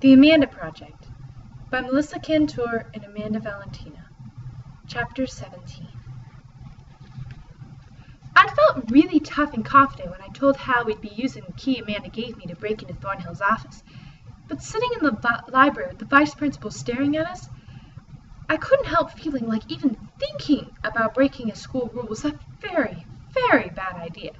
The Amanda Project by Melissa Kantor and Amanda Valentino. Chapter 17. I felt really tough and confident when I told Hal we'd be using the key Amanda gave me to break into Thornhill's office. But sitting in the library with the vice principal staring at us, I couldn't help feeling like even thinking about breaking a school rule was a very, very bad idea.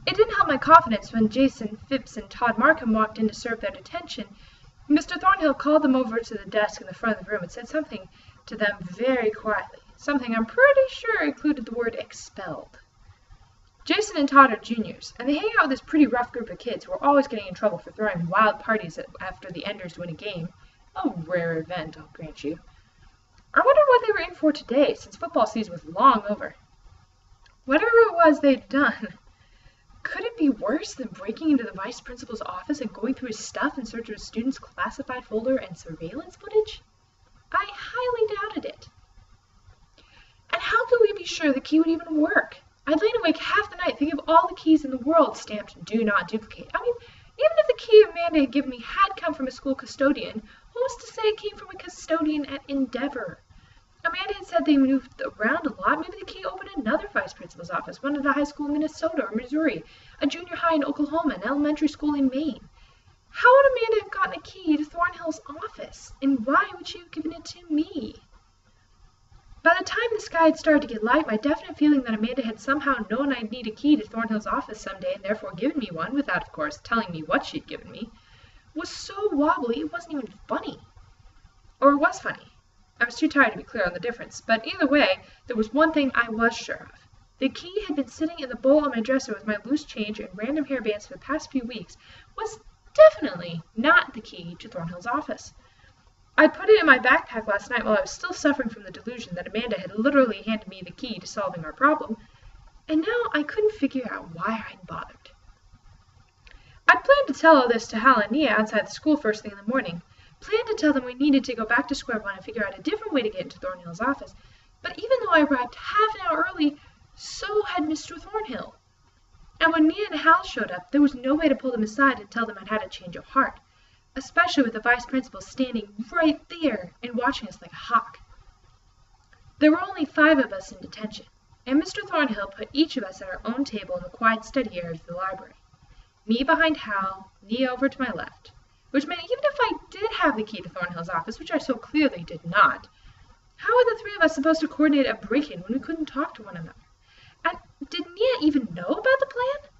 It didn't help my confidence when Jason, Phipps, and Todd Markham walked in to serve their detention. Mr. Thornhill called them over to the desk in the front of the room and said something to them very quietly, something I'm pretty sure included the word expelled. Jason and Todd are juniors, and they hang out with this pretty rough group of kids who are always getting in trouble for throwing wild parties after the Enders win a game. A rare event, I'll grant you. I wondered what they were in for today, since football season was long over. Whatever it was they'd done, could it be worse than breaking into the vice principal's office and going through his stuff in search of a student's classified folder and surveillance footage? I highly doubted it. And how could we be sure the key would even work? I'd lain awake half the night thinking of all the keys in the world stamped "Do Not Duplicate." I mean, even if the key Amanda had given me had come from a school custodian, what was to say it came from a custodian at Endeavor? Amanda had said they moved around a lot. Maybe the key opened another vice principal's office, one at a high school in Minnesota or Missouri, a junior high in Oklahoma, an elementary school in Maine. How would Amanda have gotten a key to Thornhill's office, and why would she have given it to me? By the time the sky had started to get light, my definite feeling that Amanda had somehow known I'd need a key to Thornhill's office someday and therefore given me one, without, of course, telling me what she'd given me, was so wobbly it wasn't even funny. Or it was funny. I was too tired to be clear on the difference, but either way, there was one thing I was sure of. The key had been sitting in the bowl on my dresser with my loose change and random hairbands for the past few weeks, was definitely not the key to Thornhill's office. I put it in my backpack last night while I was still suffering from the delusion that Amanda had literally handed me the key to solving our problem, and now I couldn't figure out why I'd bothered. I'd planned to tell all this to Hal and Nia outside the school first thing in the morning, planned to tell them we needed to go back to square one and figure out a different way to get into Thornhill's office, but even though I arrived half an hour early, so had Mr. Thornhill. And when Nia and Hal showed up, there was no way to pull them aside and tell them I'd had a change of heart, especially with the vice principal standing right there and watching us like a hawk. There were only 5 of us in detention, and Mr. Thornhill put each of us at our own table in the quiet study area of the library. Me behind Hal, Nia over to my left, which meant even if I did have the key to Thornhill's office, which I so clearly did not, how were the 3 of us supposed to coordinate a break-in when we couldn't talk to one another? And did Nia even know about the plan?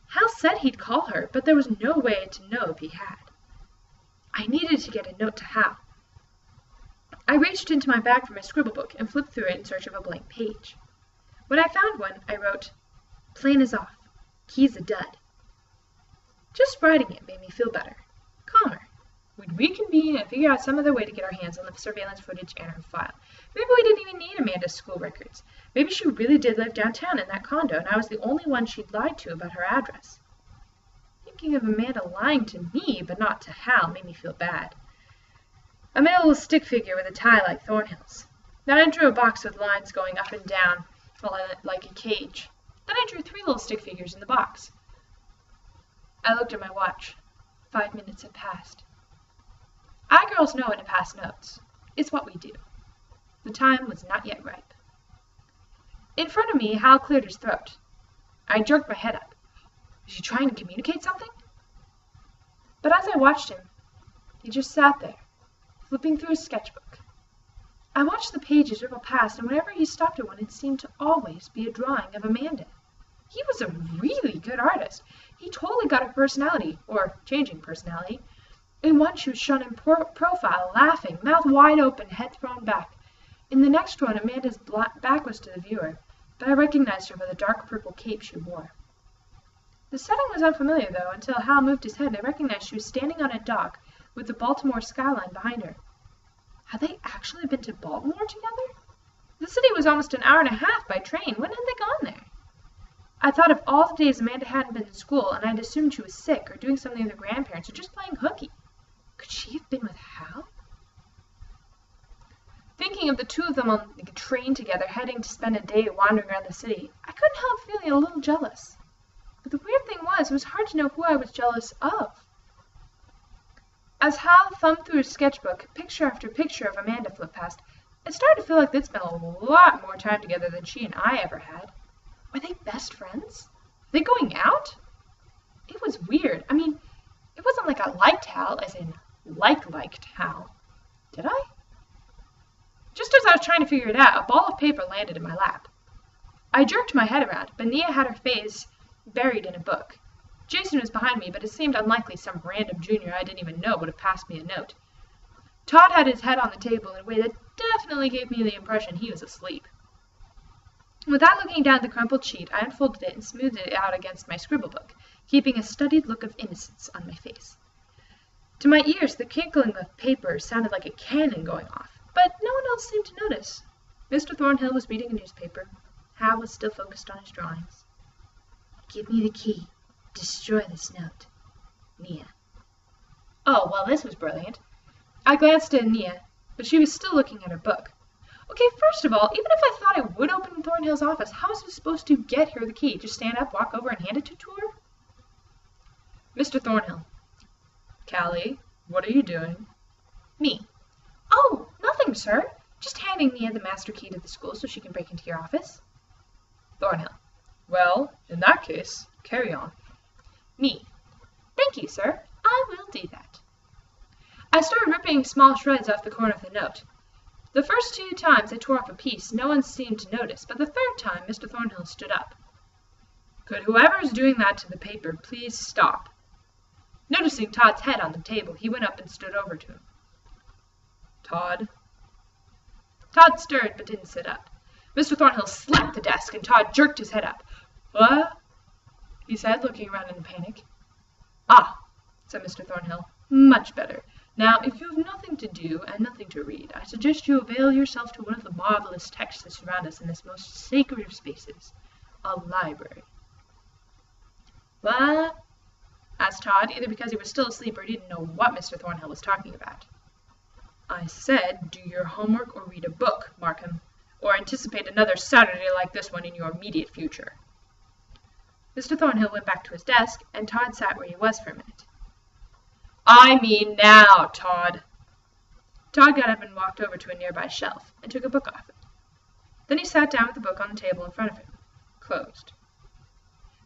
Hal said he'd call her, but there was no way to know if he had. I needed to get a note to Hal. I reached into my bag for my scribble book and flipped through it in search of a blank page. When I found one, I wrote, "Plan is off. Key's a dud." Just writing it made me feel better, calmer. We'd reconvene and figure out some other way to get our hands on the surveillance footage and her file. Maybe we didn't even need Amanda's school records. Maybe she really did live downtown in that condo, and I was the only one she'd lied to about her address. Thinking of Amanda lying to me, but not to Hal, made me feel bad. I made a little stick figure with a tie like Thornhill's. Then I drew a box with lines going up and down, like a cage. Then I drew 3 little stick figures in the box. I looked at my watch. 5 minutes had passed. I girls know when to pass notes. It's what we do. The time was not yet ripe. In front of me, Hal cleared his throat. I jerked my head up. Was he trying to communicate something? But as I watched him, he just sat there, flipping through his sketchbook. I watched the pages ripple past, and whenever he stopped at one, it seemed to always be a drawing of Amanda. He was a really good artist. He totally got her personality, or changing personality. In one, she was shown in profile, laughing, mouth wide open, head thrown back. In the next one, Amanda's back was to the viewer, but I recognized her by the dark purple cape she wore. The setting was unfamiliar, though, until Hal moved his head and I recognized she was standing on a dock with the Baltimore skyline behind her. Had they actually been to Baltimore together? The city was almost an hour and a half by train. When had they gone there? I thought of all the days Amanda hadn't been in school, and I'd assumed she was sick or doing something with her grandparents or just playing hooky. Could she have been with Hal? Thinking of the 2 of them on the train together, heading to spend a day wandering around the city, I couldn't help feeling a little jealous. But the weird thing was, it was hard to know who I was jealous of. As Hal thumbed through his sketchbook, picture after picture of Amanda flipped past, it started to feel like they'd spent a lot more time together than she and I ever had. Were they best friends? Were they going out? It was weird. I mean, it wasn't like I liked Hal, as in liked Hal. Did I? Just as I was trying to figure it out, a ball of paper landed in my lap. I jerked my head around, but Nia had her face buried in a book. Jason was behind me, but it seemed unlikely some random junior I didn't even know would have passed me a note. Todd had his head on the table in a way that definitely gave me the impression he was asleep. Without looking down at the crumpled sheet, I unfolded it and smoothed it out against my scribble book, keeping a studied look of innocence on my face. To my ears, the crinkling of paper sounded like a cannon going off, but no one else seemed to notice. Mr. Thornhill was reading a newspaper. Hal was still focused on his drawings. "Give me the key. Destroy this note. Nia." Oh, well, this was brilliant. I glanced at Nia, but she was still looking at her book. Okay, first of all, even if I thought I would open Thornhill's office, how was I supposed to get her the key? Just stand up, walk over, and hand it to her? Mr. Thornhill. "Callie, what are you doing?" Me. "Oh, nothing, sir. Just handing Nia the master key to the school so she can break into your office." Thornhill. "Well, in that case, carry on." Me. "Thank you, sir. I will do that." I started ripping small shreds off the corner of the note. The first 2 times I tore off a piece, no one seemed to notice, but the 3rd time Mr. Thornhill stood up. "Could whoever is doing that to the paper please stop?" Noticing Todd's head on the table, he went up and stood over to him. "Todd?" Todd stirred but didn't sit up. Mr. Thornhill slapped the desk and Todd jerked his head up. "What?" he said, looking around in a panic. "Ah," said Mr. Thornhill, "much better. Now, if you have nothing to do and nothing to read, I suggest you avail yourself to one of the marvelous texts that surround us in this most sacred of spaces, a library." "What?" asked Todd, either because he was still asleep or he didn't know what Mr. Thornhill was talking about. "I said do your homework or read a book, Markham, or anticipate another Saturday like this one in your immediate future." Mr. Thornhill went back to his desk, and Todd sat where he was for a minute. "I mean now, Todd." Todd got up and walked over to a nearby shelf and took a book off it. Then he sat down with the book on the table in front of him, closed.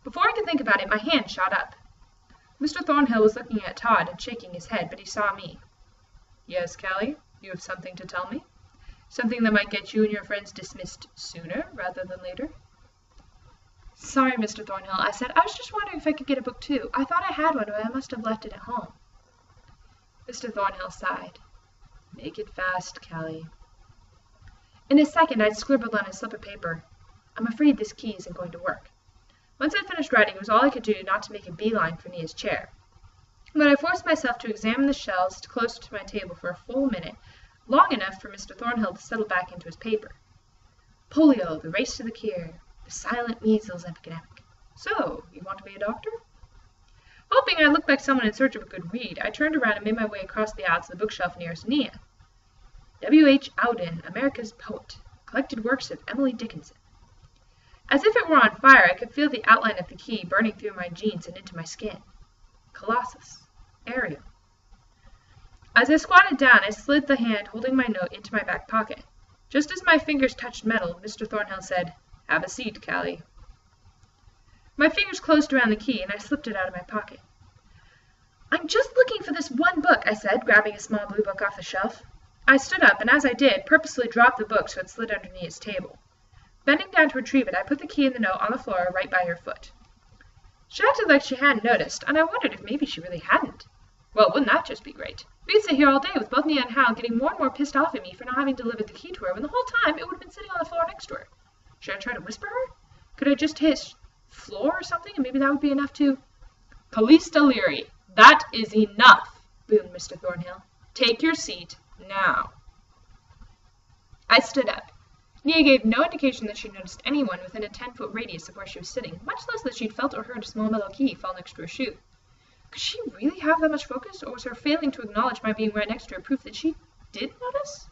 Before I could think about it, my hand shot up. Mr. Thornhill was looking at Todd and shaking his head, but he saw me. "Yes, Callie, you have something to tell me? Something that might get you and your friends dismissed sooner rather than later?" "Sorry, Mr. Thornhill," I said. "I was just wondering if I could get a book too. I thought I had one, but I must have left it at home." Mr. Thornhill sighed. "Make it fast, Callie." In a second I'd scribbled on a slip of paper, "I'm afraid this key isn't going to work." Once I'd finished writing, it was all I could do not to make a beeline for Nia's chair. But I forced myself to examine the shelves close to my table for a full minute, long enough for Mr. Thornhill to settle back into his paper. Polio, the race to the cure, the silent measles epidemic. "So, you want to be a doctor?" Hoping I looked like someone in search of a good read, I turned around and made my way across the aisle to the bookshelf nearest Nia. W.H. Auden, America's Poet, Collected Works of Emily Dickinson. As if it were on fire, I could feel the outline of the key burning through my jeans and into my skin. Colossus. Ariel. As I squatted down, I slid the hand holding my note into my back pocket. Just as my fingers touched metal, Mr. Thornhill said, "Have a seat, Callie." My fingers closed around the key, and I slipped it out of my pocket. "I'm just looking for this one book," I said, grabbing a small blue book off the shelf. I stood up, and as I did, purposely dropped the book so it slid under Nia's table. Bending down to retrieve it, I put the key and the note on the floor right by her foot. She acted like she hadn't noticed, and I wondered if maybe she really hadn't. Well, wouldn't that just be great? We'd sit here all day with both Nia and Hal getting more and more pissed off at me for not having delivered the key to her when the whole time it would have been sitting on the floor next to her. Should I try to whisper her? Could I just hit floor or something, and maybe that would be enough to... "Police Deliri, that is enough," boomed Mr. Thornhill. "Take your seat now." I stood up. Nia gave no indication that she'd noticed anyone within a 10-foot radius of where she was sitting, much less that she'd felt or heard a small metal key fall next to her shoe. Could she really have that much focus, or was her failing to acknowledge my being right next to her proof that she did notice?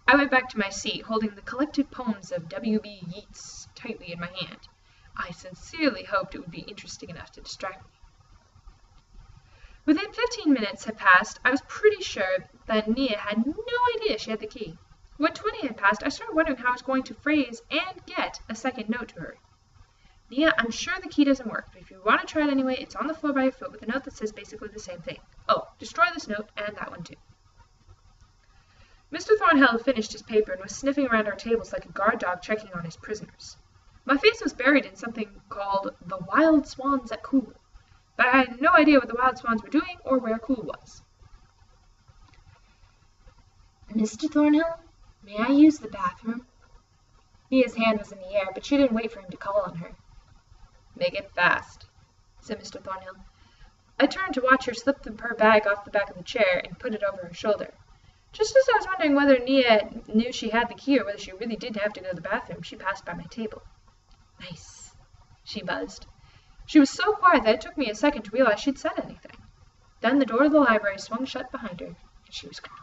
I went back to my seat, holding the collected poems of W.B. Yeats tightly in my hand. I sincerely hoped it would be interesting enough to distract me. Within 15 minutes had passed, I was pretty sure that Nia had no idea she had the key. When 20 had passed, I started wondering how I was going to phrase and get a second note to her. Nia, I'm sure the key doesn't work, but if you want to try it anyway, it's on the floor by your foot with a note that says basically the same thing. Oh, destroy this note and that one too. Mr. Thornhill had finished his paper and was sniffing around our tables like a guard dog checking on his prisoners. My face was buried in something called the Wild Swans at Cool, but I had no idea what the Wild Swans were doing or where Cool was. Mr. Thornhill, may I use the bathroom? Nia's hand was in the air, but she didn't wait for him to call on her. Make it fast, said Mr. Thornhill. I turned to watch her slip her bag off the back of the chair and put it over her shoulder. Just as I was wondering whether Nia knew she had the key or whether she really did have to go to the bathroom, she passed by my table. Nice, she buzzed. She was so quiet that it took me a second to realize she'd said anything. Then the door of the library swung shut behind her, and she was gone.